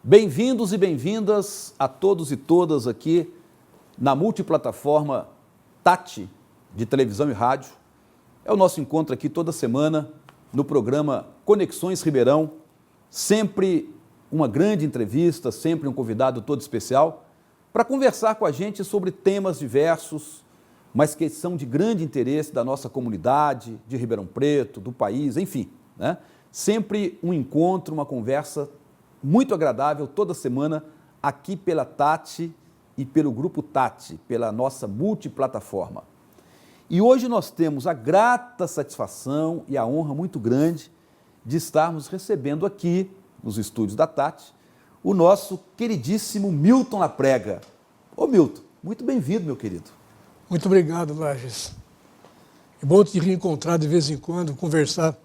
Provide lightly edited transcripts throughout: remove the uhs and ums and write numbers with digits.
Bem-vindos e bem-vindas a todos e todas aqui na multiplataforma Tati de televisão e rádio. É o nosso encontro aqui toda semana no programa Conexões Ribeirão, sempre uma grande entrevista, sempre um convidado todo especial para conversar com a gente sobre temas diversos, mas que são de grande interesse da nossa comunidade, de Ribeirão Preto, do país, enfim, né? Sempre um encontro, uma conversa muito agradável toda semana aqui pela Tati e pelo Grupo Tati, pela nossa multiplataforma. E hoje nós temos a grata satisfação e a honra muito grande de estarmos recebendo aqui, nos estúdios da Tati, o nosso queridíssimo Milton Laprega. Ô Milton, muito bem-vindo, meu querido. Muito obrigado, Lages. É bom te reencontrar de vez em quando, conversar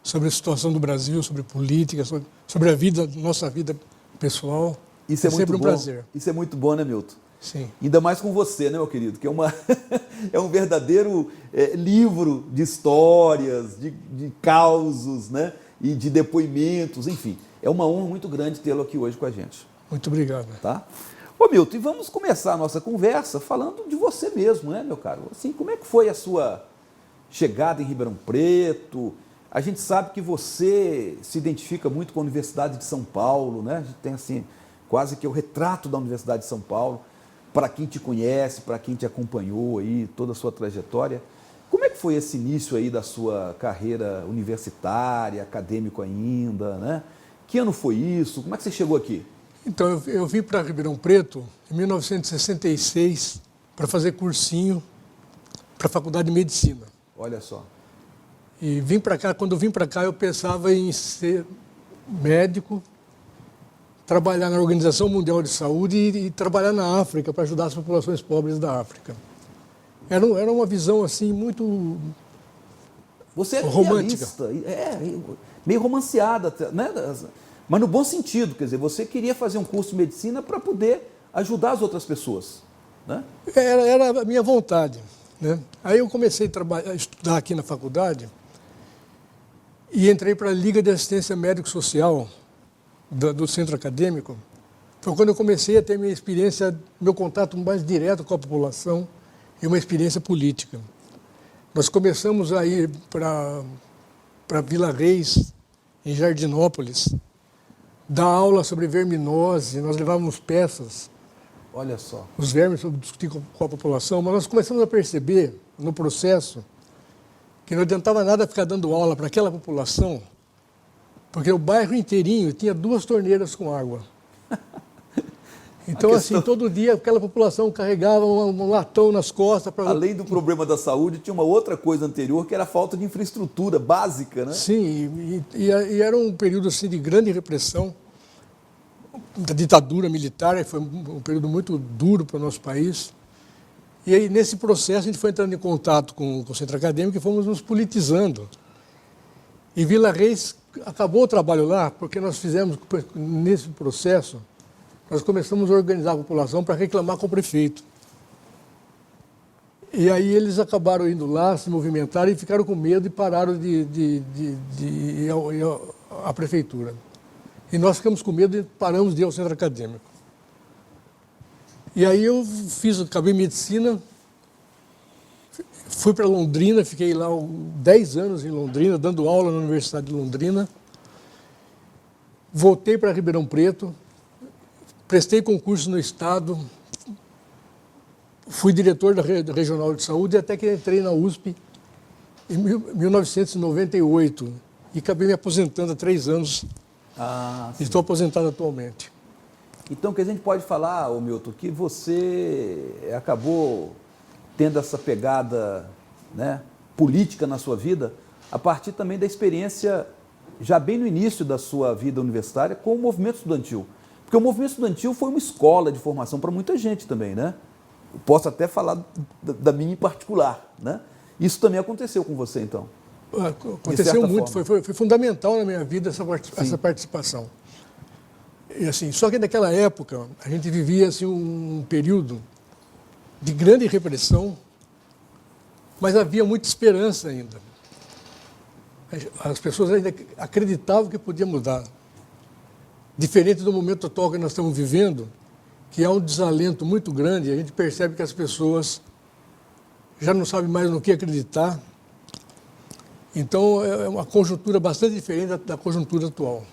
sobre a situação do Brasil, sobre política, sobre a vida, nossa vida pessoal. Isso é muito sempre um bom. prazer. Isso é muito bom, né, Milton? Sim. Ainda mais com você, né, meu querido? Que é um verdadeiro livro de histórias, de causos, né? E de depoimentos, enfim. É uma honra muito grande tê-lo aqui hoje com a gente. Muito obrigado. Tá? Ô, Milton, e vamos começar a nossa conversa falando de você mesmo, né, meu caro? Assim, como é que foi a sua chegada em Ribeirão Preto? A gente sabe que você se identifica muito com a Universidade de São Paulo, né? A gente tem, assim, quase que o retrato da Universidade de São Paulo, para quem te conhece, para quem te acompanhou aí, toda a sua trajetória. Como é que foi esse início aí da sua carreira universitária, acadêmico ainda, né? Que ano foi isso? Como é que você chegou aqui? Então, eu vim para Ribeirão Preto em 1966 para fazer cursinho para a Faculdade de Medicina. Olha só. E vim para cá, quando eu vim para cá, eu pensava em ser médico, trabalhar na Organização Mundial de Saúde e trabalhar na África para ajudar as populações pobres da África. Era uma visão assim muito Você é romântica. Meio romanceada, né? Mas no bom sentido, quer dizer, você queria fazer um curso de medicina para poder ajudar as outras pessoas, né? Era a minha vontade, né? Aí eu comecei a estudar aqui na faculdade e entrei para a Liga de Assistência Médico-Social do centro acadêmico. Foi quando eu comecei a ter minha experiência, meu contato mais direto com a população e uma experiência política. Nós começamos a ir para Vila Reis, em Jardinópolis, dar aula sobre verminose, nós levávamos peças. Olha só. Os vermes, para discutir com a população, mas nós começamos a perceber, no processo, que não adiantava nada ficar dando aula para aquela população, porque o bairro inteirinho tinha 2 torneiras com água. Então, assim, todo dia aquela população carregava um latão nas costas. Além do problema da saúde, tinha uma outra coisa anterior, que era a falta de infraestrutura básica, né? Sim, e era um período assim, de grande repressão da ditadura militar, foi um período muito duro para o nosso país. E aí, nesse processo, a gente foi entrando em contato com o centro acadêmico e fomos nos politizando. E Vila Reis acabou o trabalho lá, porque nós fizemos, nesse processo, nós começamos a organizar a população para reclamar com o prefeito. E aí eles acabaram indo lá, se movimentaram e ficaram com medo e pararam de ir à prefeitura. E nós ficamos com medo e paramos de ir ao centro acadêmico. E aí eu acabei medicina, fui para Londrina, fiquei lá 10 anos em Londrina, dando aula na Universidade de Londrina. Voltei para Ribeirão Preto, prestei concurso no Estado, fui diretor da Regional de Saúde até que entrei na USP em 1998 e acabei me aposentando há 3 anos. Estou aposentado atualmente. Então, que a gente pode falar, ô Milton, que você acabou tendo essa pegada, né, política na sua vida a partir também da experiência, já bem no início da sua vida universitária, com o movimento estudantil. Porque o movimento estudantil foi uma escola de formação para muita gente também, né? Eu posso até falar da minha em particular, né? Isso também aconteceu com você, então? Aconteceu muito, foi fundamental na minha vida essa participação. E assim, só que naquela época a gente vivia assim, um período de grande repressão, mas havia muita esperança ainda. As pessoas ainda acreditavam que podia mudar. diferente do momento atual que nós estamos vivendo, que há um desalento muito grande, a gente percebe que as pessoas já não sabem mais no que acreditar. Então, é uma conjuntura bastante diferente da conjuntura atual.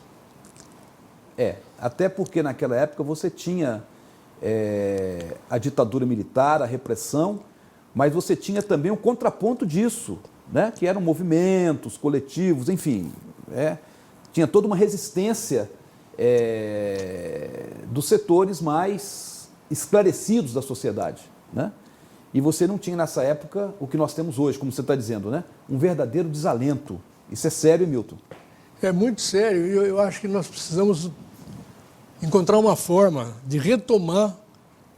Até porque naquela época você tinha a ditadura militar, a repressão, mas você tinha também um contraponto disso, né? Que eram movimentos coletivos, enfim, tinha toda uma resistência dos setores mais esclarecidos da sociedade, né? E você não tinha nessa época o que nós temos hoje, como você está dizendo, né? Um verdadeiro desalento. Isso é sério, Milton? É muito sério e eu acho que nós precisamos encontrar uma forma de retomar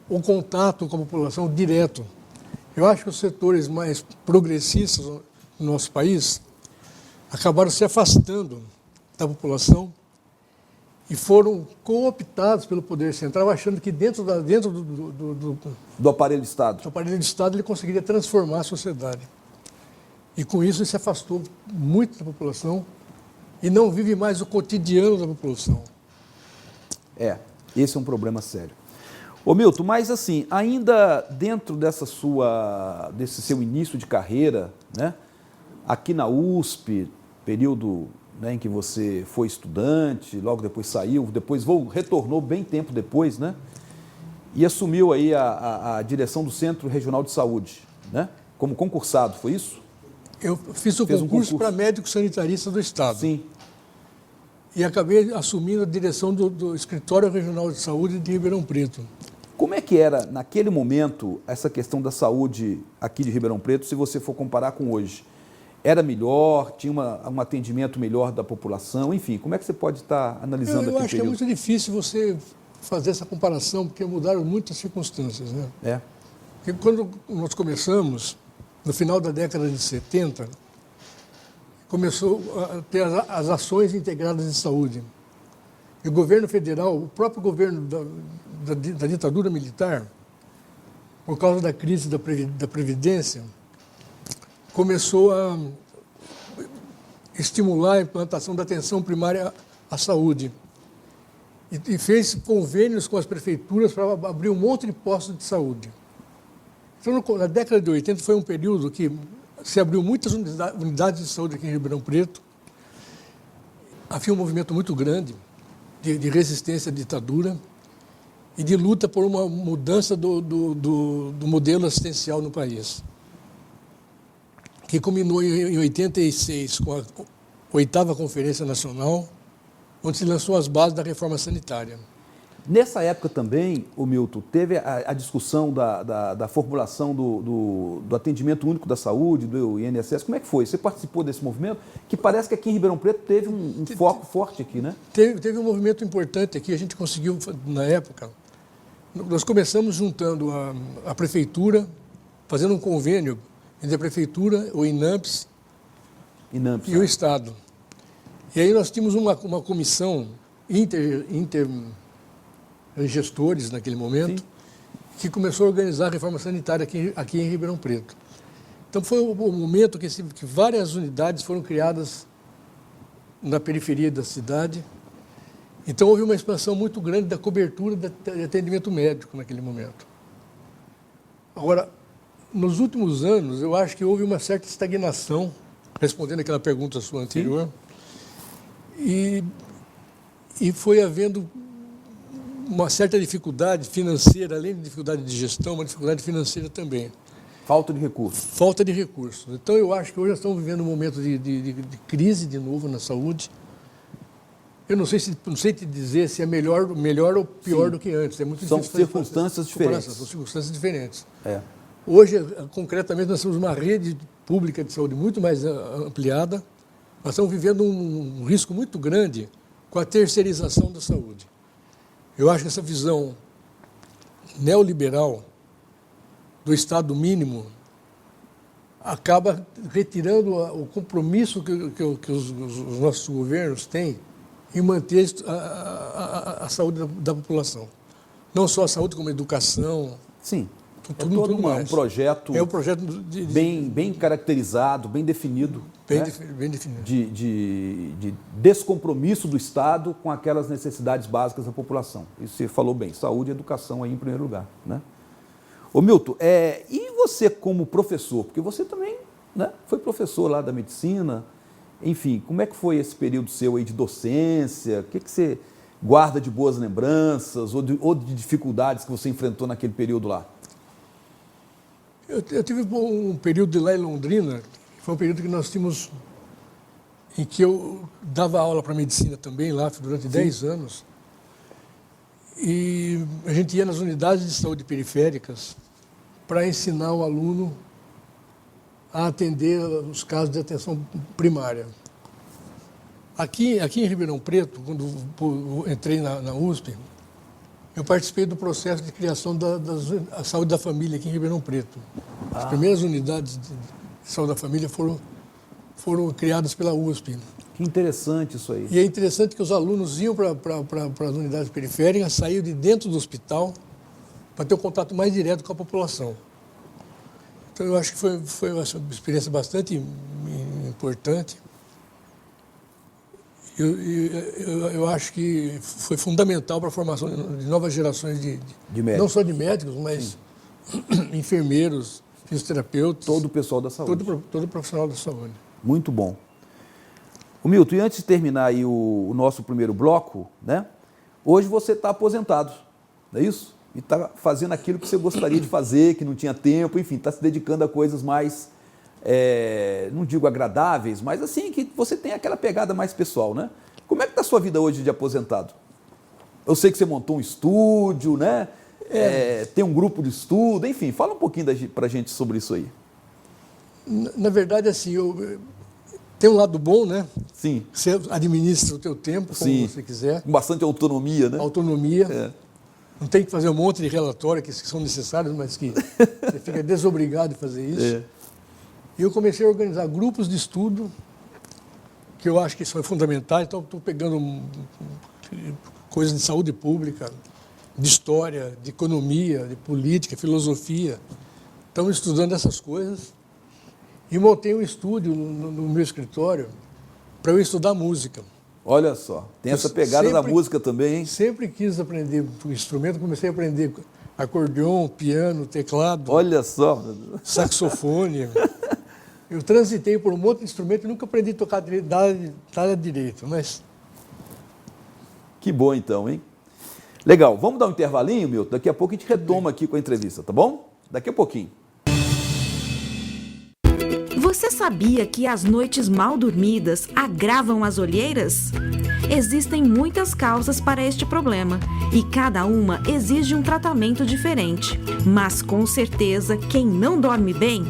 o contato com a população direto. Eu acho que os setores mais progressistas do nosso país acabaram se afastando da população e foram cooptados pelo poder central, achando que dentro do aparelho de Estado. Do aparelho de Estado ele conseguiria transformar a sociedade. E com isso ele se afastou muito da população e não vive mais o cotidiano da população. Esse é um problema sério. Ô Milton, mas assim, ainda dentro desse seu início de carreira, né, aqui na USP, período, né, em que você foi estudante, logo depois saiu, depois retornou bem tempo depois, né, e assumiu aí a direção do Centro Regional de Saúde, né, como concursado, foi isso? Eu fiz o concurso para médico sanitarista do Estado. Sim. E acabei assumindo a direção do Escritório Regional de Saúde de Ribeirão Preto. Como é que era, naquele momento, essa questão da saúde aqui de Ribeirão Preto, se você for comparar com hoje? Era melhor? Tinha um atendimento melhor da população? Enfim, como é que você pode estar analisando aqui o período? Eu acho que é muito difícil você fazer essa comparação, porque mudaram muitas circunstâncias, né? Porque quando nós começamos, no final da década de 70, começou a ter as ações integradas de saúde. E o governo federal, o próprio governo da ditadura militar, por causa da crise da Previdência, começou a estimular a implantação da atenção primária à saúde. E fez convênios com as prefeituras para abrir um monte de postos de saúde. Então, na década de 80 foi um período que se abriu muitas unidades de saúde aqui em Ribeirão Preto. Havia um movimento muito grande de resistência à ditadura e de luta por uma mudança do modelo assistencial no país, que culminou em 86 com a 8ª Conferência Nacional, onde se lançou as bases da reforma sanitária. Nessa época também, o Milton, teve a discussão da formulação do atendimento único da saúde, do INSS. Como é que foi? Você participou desse movimento? Que parece que aqui em Ribeirão Preto teve um foco forte aqui, né? Teve um movimento importante aqui, a gente conseguiu, na época, nós começamos juntando a prefeitura, fazendo um convênio entre a prefeitura, o INAMPS e o Estado. E aí nós tínhamos uma comissão gestores naquele momento, sim, que começou a organizar a reforma sanitária aqui em Ribeirão Preto. Então foi o momento que várias unidades foram criadas na periferia da cidade. Então houve uma expansão muito grande da cobertura de atendimento médico naquele momento. Agora, nos últimos anos, eu acho que houve uma certa estagnação, respondendo aquela pergunta sua anterior, e foi havendo uma certa dificuldade financeira, além de dificuldade de gestão, uma dificuldade financeira também. Falta de recursos. Falta de recursos. Então, eu acho que hoje nós estamos vivendo um momento de crise de novo na saúde. Eu não sei te dizer se é melhor ou pior, sim, do que antes. É muito São difícil circunstâncias diferentes. São circunstâncias diferentes. Hoje, concretamente, nós temos uma rede pública de saúde muito mais ampliada. Nós estamos vivendo um risco muito grande com a terceirização da saúde. Eu acho que essa visão neoliberal do Estado mínimo acaba retirando o compromisso que os nossos governos têm em manter a saúde da população. Não só a saúde, como a educação. Sim. tudo mais. Um projeto, é um projeto bem caracterizado, bem definido. Bem definido. De descompromisso do Estado com aquelas necessidades básicas da população. Isso você falou bem, saúde e educação aí em primeiro lugar, né? Ô Milton, e você como professor? Porque você também, né, foi professor lá da medicina, enfim, como é que foi esse período seu aí de docência? O que você guarda de boas lembranças ou de dificuldades que você enfrentou naquele período lá? Eu tive um período lá em Londrina, foi um período que nós tínhamos, em que eu dava aula para medicina também lá durante 10 anos. E a gente ia nas unidades de saúde periféricas para ensinar o aluno a atender os casos de atenção primária. Aqui em Ribeirão Preto, quando eu entrei na USP, eu participei do processo de criação da saúde da família aqui em Ribeirão Preto. As primeiras unidades de saúde da família foram criadas pela USP. Que interessante isso aí. E é interessante que os alunos iam para as unidades periféricas, saíam de dentro do hospital para ter um contato mais direto com a população. Então, eu acho que foi uma experiência bastante importante. Eu acho que foi fundamental para a formação de novas gerações de médicos. Não só de médicos, mas enfermeiros, fisioterapeutas. Todo o pessoal da saúde. Todo profissional da saúde. Muito bom. O Milton, e antes de terminar aí o nosso primeiro bloco, né? Hoje você está aposentado, não é isso? E está fazendo aquilo que você gostaria de fazer, que não tinha tempo, enfim, está se dedicando a coisas mais, não digo agradáveis, mas assim, que você tem aquela pegada mais pessoal, né? Como é que está a sua vida hoje de aposentado? Eu sei que você montou um estúdio, né? Tem um grupo de estudo, enfim, fala um pouquinho para a gente sobre isso aí. Na verdade, assim, tem um lado bom, né? Sim. Você administra o teu tempo como você quiser. Com bastante autonomia, né? Autonomia. Não tem que fazer um monte de relatórios que são necessários, mas que você fica desobrigado de fazer isso. E eu comecei a organizar grupos de estudo, que eu acho que são fundamentais. Então, estou pegando coisas de saúde pública, de história, de economia, de política, filosofia. Estamos estudando essas coisas. E montei um estúdio no meu escritório para eu estudar música. Olha só, tem essa pegada da música também, hein? Sempre quis aprender o instrumento, comecei a aprender acordeon, piano, teclado. Olha só. Saxofone. Eu transitei por um monte de instrumento e nunca aprendi a tocar nada direito, mas... Que bom então, hein? Legal, vamos dar um intervalinho, Milton? Daqui a pouco a gente retoma aqui com a entrevista, tá bom? Daqui a pouquinho. Você sabia que as noites mal dormidas agravam as olheiras? Existem muitas causas para este problema e cada uma exige um tratamento diferente. Mas com certeza, quem não dorme bem,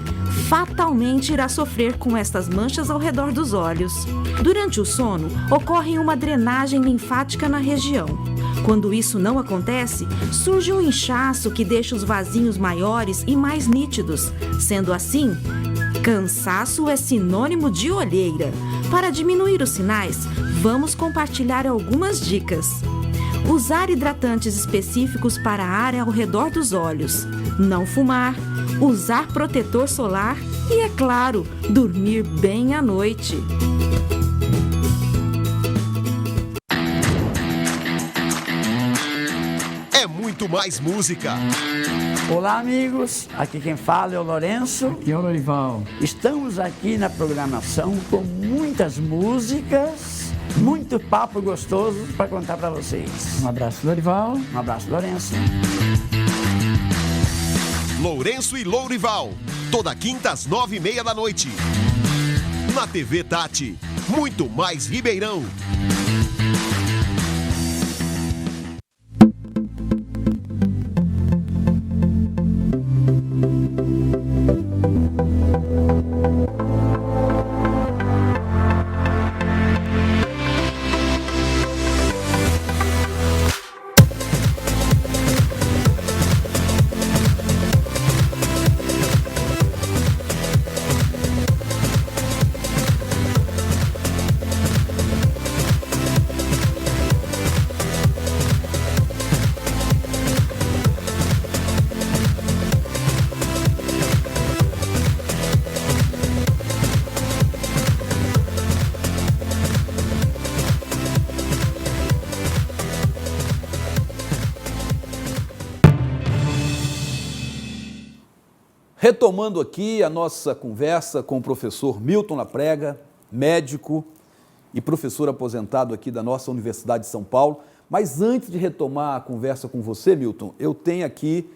fatalmente irá sofrer com estas manchas ao redor dos olhos. Durante o sono, ocorre uma drenagem linfática na região. Quando isso não acontece, surge um inchaço que deixa os vasinhos maiores e mais nítidos. Sendo assim, cansaço é sinônimo de olheira. Para diminuir os sinais, vamos compartilhar algumas dicas. Usar hidratantes específicos para a área ao redor dos olhos. Não fumar. Usar protetor solar. E, é claro, dormir bem à noite. É muito mais música. Olá, amigos. Aqui quem fala é o Lourenço. Aqui é o Lorival. Estamos aqui na programação com muitas músicas, muito papo gostoso para contar para vocês. Um abraço, Lorival. Um abraço, Lourenço. Lourenço e Lourival. Toda quinta às 9h30 da noite. Na TV Tati. Muito mais Ribeirão. Retomando aqui a nossa conversa com o professor Milton Laprega, médico e professor aposentado aqui da nossa Universidade de São Paulo. Mas antes de retomar a conversa com você, Milton, eu tenho aqui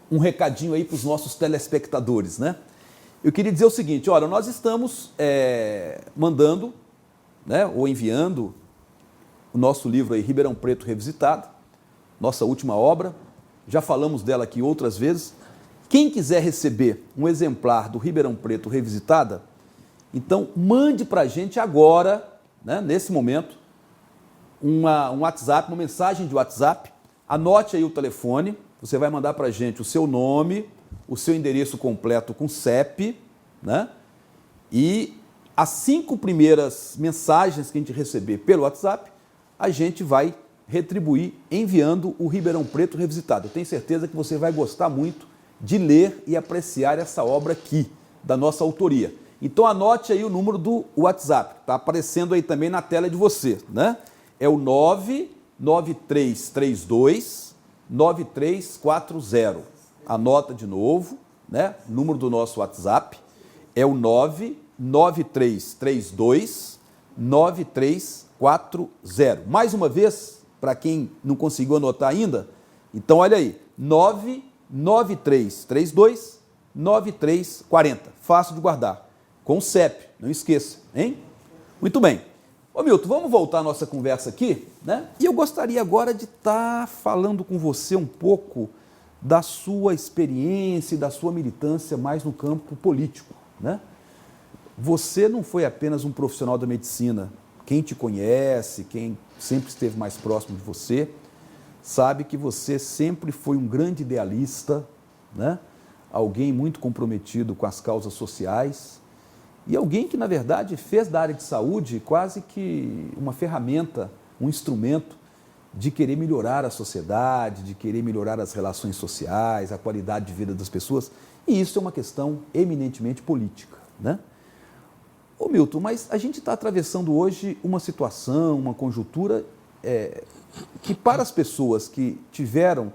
um recadinho aí para os nossos telespectadores, né? Eu queria dizer o seguinte, olha, nós estamos mandando, né, ou enviando o nosso livro aí, Ribeirão Preto Revisitado, nossa última obra, já falamos dela aqui outras vezes. Quem quiser receber um exemplar do Ribeirão Preto Revisitada, então mande para a gente agora, né, nesse momento, um WhatsApp, uma mensagem de WhatsApp, anote aí o telefone, você vai mandar para a gente o seu nome, o seu endereço completo com CEP, né? E as 5 primeiras mensagens que a gente receber pelo WhatsApp, a gente vai retribuir enviando o Ribeirão Preto Revisitado. Eu tenho certeza que você vai gostar muito de ler e apreciar essa obra aqui, da nossa autoria. Então anote aí o número do WhatsApp, está aparecendo aí também na tela de você, né? É o 99332-9340. Anota de novo, né? O número do nosso WhatsApp é o 99332-9340. Mais uma vez, para quem não conseguiu anotar ainda, então olha aí, 99332-9340. Fácil de guardar, com o CEP, não esqueça, hein? Muito bem. Ô Milton, vamos voltar à nossa conversa aqui, né? E eu gostaria agora de estar falando com você um pouco da sua experiência e da sua militância mais no campo político, né? Você não foi apenas um profissional da medicina. Quem te conhece, quem sempre esteve mais próximo de você, sabe que você sempre foi um grande idealista, né? Alguém muito comprometido com as causas sociais e alguém que, na verdade, fez da área de saúde quase que uma ferramenta, um instrumento de querer melhorar a sociedade, de querer melhorar as relações sociais, a qualidade de vida das pessoas. E isso é uma questão eminentemente política, né? Ô Milton, mas a gente está atravessando hoje uma situação, uma conjuntura que para as pessoas que tiveram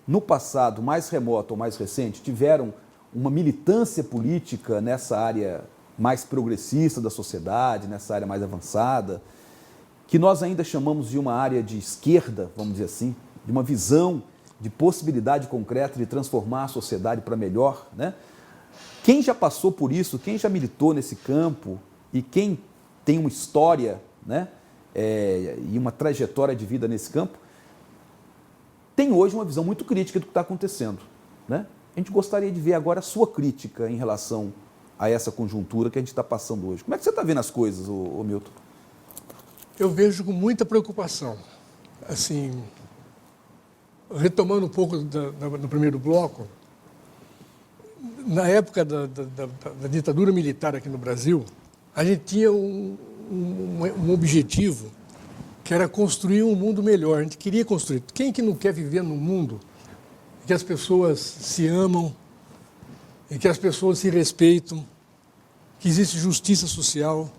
no passado mais remoto ou mais recente, tiveram uma militância política nessa área mais progressista da sociedade, nessa área mais avançada, que nós ainda chamamos de uma área de esquerda, vamos dizer assim, de uma visão de possibilidade concreta de transformar a sociedade para melhor, né? Quem já passou por isso, quem já militou nesse campo e quem tem uma história, né, e uma trajetória de vida nesse campo, tem hoje uma visão muito crítica do que está acontecendo, né? A gente gostaria de ver agora a sua crítica em relação a essa conjuntura que a gente está passando hoje. Como é que você está vendo as coisas, ô Milton? Eu vejo com muita preocupação. Assim, retomando um pouco do primeiro bloco, na época da ditadura militar aqui no Brasil, a gente tinha um objetivo que era construir um mundo melhor. A gente queria construir. Quem que não quer viver num mundo em que as pessoas se amam, em que as pessoas se respeitam, que existe justiça social,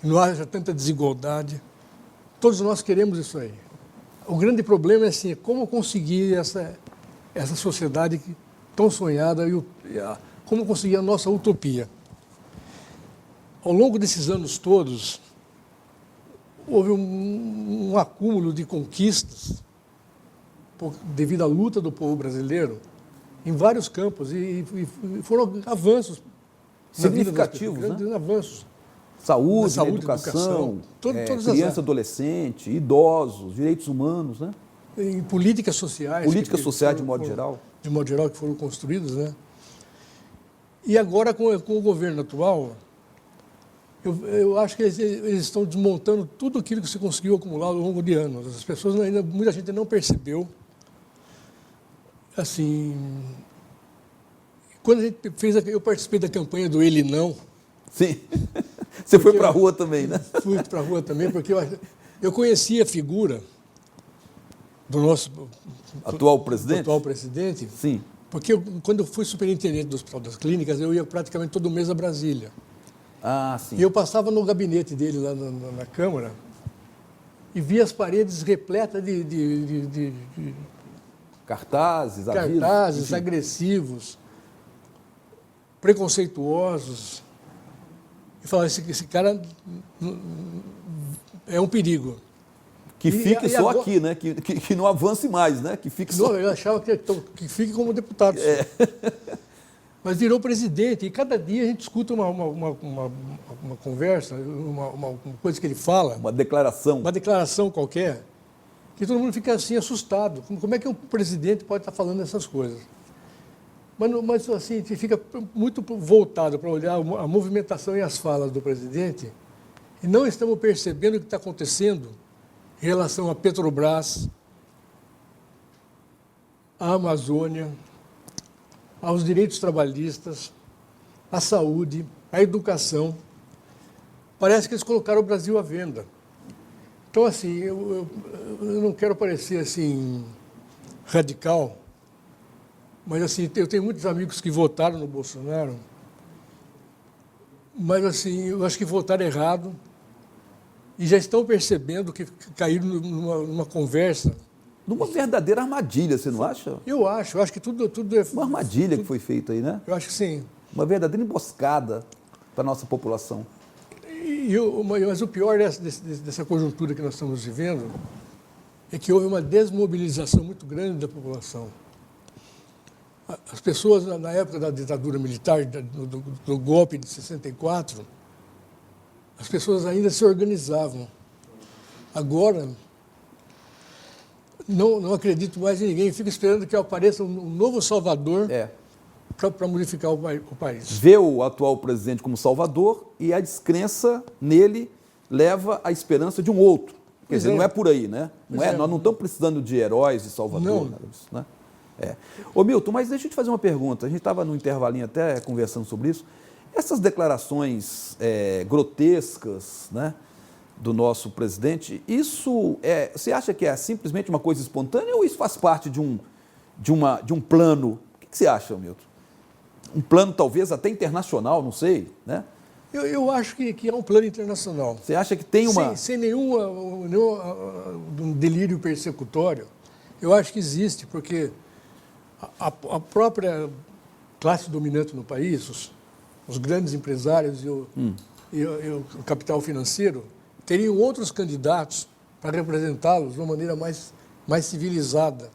que não haja tanta desigualdade? Todos nós queremos isso aí. O grande problema é assim, como conseguir essa sociedade tão sonhada, como conseguir a nossa utopia. Ao longo desses anos todos, houve um acúmulo de conquistas devido à luta do povo brasileiro em vários campos e foram avanços significativos, né? Avanços. Saúde, educação, criança, adolescente, idosos, direitos humanos, né? Em políticas sociais. Políticas sociais de modo geral. De modo geral, que foram construídas, né? E agora, com o governo atual, eu acho que eles estão desmontando tudo aquilo que se conseguiu acumular ao longo de anos. As pessoas muita gente não percebeu. Assim, quando a gente eu participei da campanha do Ele Não. Sim. Você foi para a rua também, né? Fui para a rua também, porque eu conhecia a figura do nosso atual presidente. Sim. Porque quando eu fui superintendente do Hospital das Clínicas, eu ia praticamente todo mês a Brasília. Ah, sim. E eu passava no gabinete dele lá na Câmara e via as paredes repletas de cartazes, agressivos, preconceituosos, e falar, esse cara é um perigo. Que fique só agora, aqui, né? Que não avance mais, né? Que fique só. Não, eu achava que fique como deputado. Mas virou presidente, e cada dia a gente escuta uma conversa, uma coisa que ele fala, Uma declaração. uma declaração qualquer, que todo mundo fica assim assustado. Como é que um presidente pode estar falando essas coisas? Mas assim, a gente fica muito voltado para olhar a movimentação e as falas do presidente e não estamos percebendo o que está acontecendo em relação à Petrobras, à Amazônia, aos direitos trabalhistas, à saúde, à educação. Parece que eles colocaram o Brasil à venda. Então, assim, eu não quero parecer assim radical, mas assim, eu tenho muitos amigos que votaram no Bolsonaro, mas assim, eu acho que votaram errado e já estão percebendo que caíram numa conversa. Numa verdadeira armadilha, você não acha? Eu acho que tudo é... Uma armadilha que foi feita aí, né? Eu acho que sim. Uma verdadeira emboscada para a nossa população. Mas o pior dessa conjuntura que nós estamos vivendo é que houve uma desmobilização muito grande da população. As pessoas, na época da ditadura militar, do golpe de 64, as pessoas ainda se organizavam. Agora, não acredito mais em ninguém, fico esperando que apareça um novo Salvador para modificar o país. Vê o atual presidente como salvador e a descrença nele leva à esperança de um outro. Quer dizer, não é por aí, né? Nós não estamos precisando de heróis de Salvador, nada disso, né? Ô Milton, mas deixa eu te fazer uma pergunta. A gente estava no intervalinho até conversando sobre isso. Essas declarações grotescas, né, do nosso presidente, isso você acha que é simplesmente uma coisa espontânea ou isso faz parte de um plano? O que você acha, Milton? Um plano talvez até internacional, não sei, né? Eu acho que é um plano internacional. Você acha que tem uma... Sem nenhum delírio persecutório, eu acho que existe, porque a própria classe dominante no país, os grandes empresários e o capital financeiro, teriam outros candidatos para representá-los de uma maneira mais civilizada.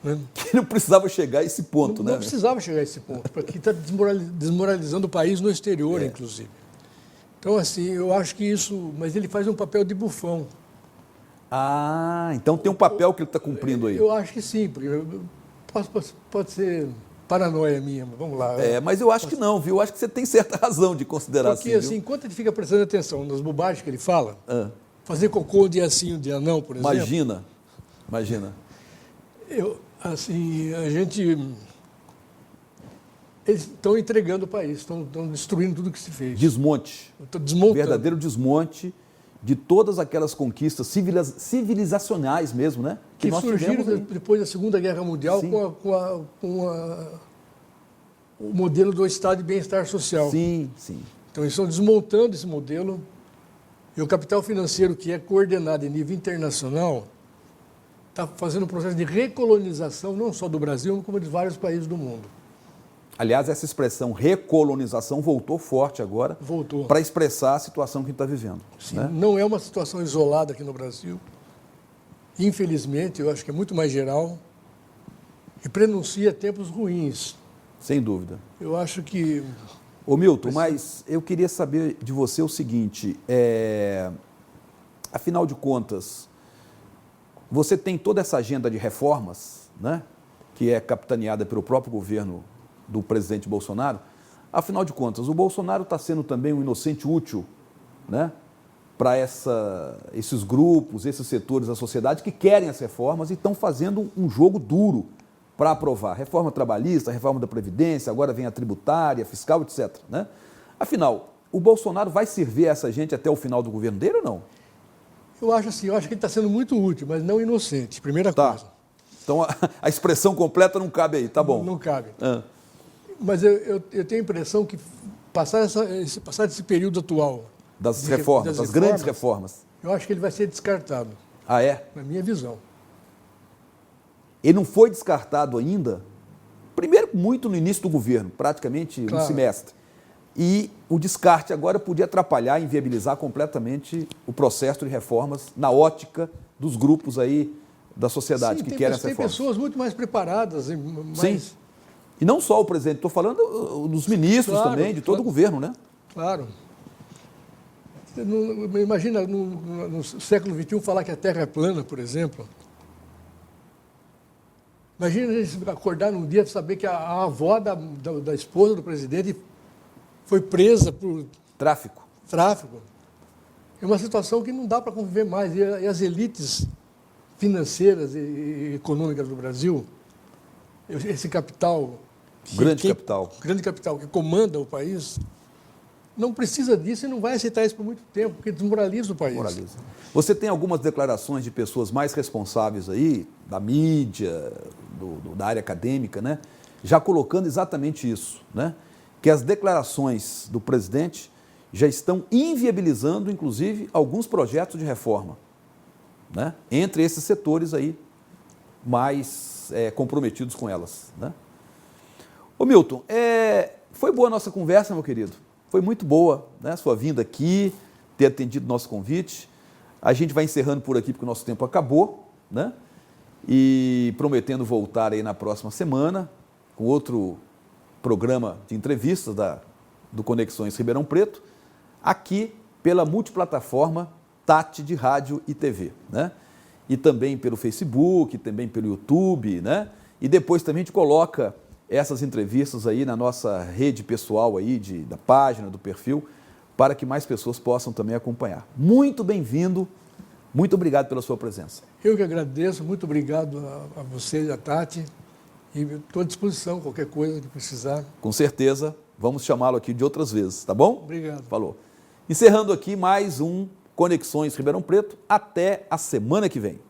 Né? Que não precisava chegar a esse ponto, né? Não precisava chegar a esse ponto, porque está desmoralizando o país no exterior, inclusive. Então, assim, eu acho que isso... Mas ele faz um papel de bufão. Ah, então tem um papel que ele está cumprindo aí. Eu acho que sim, porque pode ser paranoia minha, mas vamos lá. Mas eu acho que não, viu? Eu acho que você tem certa razão de considerar porque, assim, enquanto ele fica prestando atenção nas bobagens que ele fala, fazer cocô um dia sim, um dia não, por exemplo... Imagina. Eles estão entregando o país, estão destruindo tudo que se fez. Desmonte. Estão desmontando. Verdadeiro desmonte de todas aquelas conquistas civilizacionais mesmo, né? Que surgiram depois da Segunda Guerra Mundial com o modelo do Estado de bem-estar social. Sim. Então, eles estão desmontando esse modelo e o capital financeiro, que é coordenado em nível internacional, está fazendo um processo de recolonização, não só do Brasil, como de vários países do mundo. Aliás, essa expressão recolonização voltou forte agora para expressar a situação que a gente está vivendo. Sim, né? Não é uma situação isolada aqui no Brasil. Infelizmente, eu acho que é muito mais geral e prenuncia tempos ruins. Sem dúvida. Eu acho que... Ô Milton, mas eu queria saber de você o seguinte, afinal de contas, você tem toda essa agenda de reformas, né, que é capitaneada pelo próprio governo do presidente Bolsonaro. Afinal de contas, o Bolsonaro está sendo também um inocente útil, né, para esses grupos, esses setores da sociedade que querem as reformas e estão fazendo um jogo duro para aprovar. Reforma trabalhista, reforma da Previdência, agora vem a tributária, fiscal, etc. Né? Afinal, o Bolsonaro vai servir essa gente até o final do governo dele ou não? Eu acho que ele está sendo muito útil, mas não inocente, primeira coisa. Então a expressão completa não cabe aí, tá bom. Não cabe. Mas eu tenho a impressão que passar esse período atual... Das grandes reformas. Eu acho que ele vai ser descartado. Ah, é? Na minha visão. Ele não foi descartado ainda? Primeiro, muito no início do governo, praticamente um Claro. semestre. E o descarte agora podia atrapalhar, inviabilizar completamente o processo de reformas na ótica dos grupos aí da sociedade Sim, que querem essa tem reforma. pessoas muito mais preparadas, e mais, Sim. E não só o presidente, estou falando dos ministros Claro, também, de todo claro. o governo, né? claro. Imagina no século XXI falar que a Terra é plana, por exemplo. Imagina a gente acordar num dia e saber que a avó da esposa do presidente foi presa por Tráfico. tráfico. É uma situação que não dá para conviver mais. E as elites financeiras e econômicas do Brasil, esse capital... Grande capital. Grande capital que comanda o país, não precisa disso e não vai aceitar isso por muito tempo, porque desmoraliza o país. Moraliza. Você tem algumas declarações de pessoas mais responsáveis aí, da mídia, da área acadêmica, né? Já colocando exatamente isso, né? Que as declarações do presidente já estão inviabilizando, inclusive, alguns projetos de reforma, né? Entre esses setores aí mais comprometidos com elas, né? Ô Milton, foi boa a nossa conversa, meu querido. Foi muito boa, né? Sua vinda aqui, ter atendido nosso convite. A gente vai encerrando por aqui porque o nosso tempo acabou, né? E prometendo voltar aí na próxima semana com outro programa de entrevistas do Conexões Ribeirão Preto, aqui pela multiplataforma Tati de Rádio e TV, né? E também pelo Facebook, também pelo YouTube, né? E depois também a gente coloca essas entrevistas aí na nossa rede pessoal aí, da página, do perfil, para que mais pessoas possam também acompanhar. Muito bem-vindo, muito obrigado pela sua presença. Eu que agradeço, muito obrigado a você e a Tati, e estou à disposição, qualquer coisa que precisar. Com certeza, vamos chamá-lo aqui de outras vezes, tá bom? Obrigado. Falou. Encerrando aqui mais um Conexões Ribeirão Preto, até a semana que vem.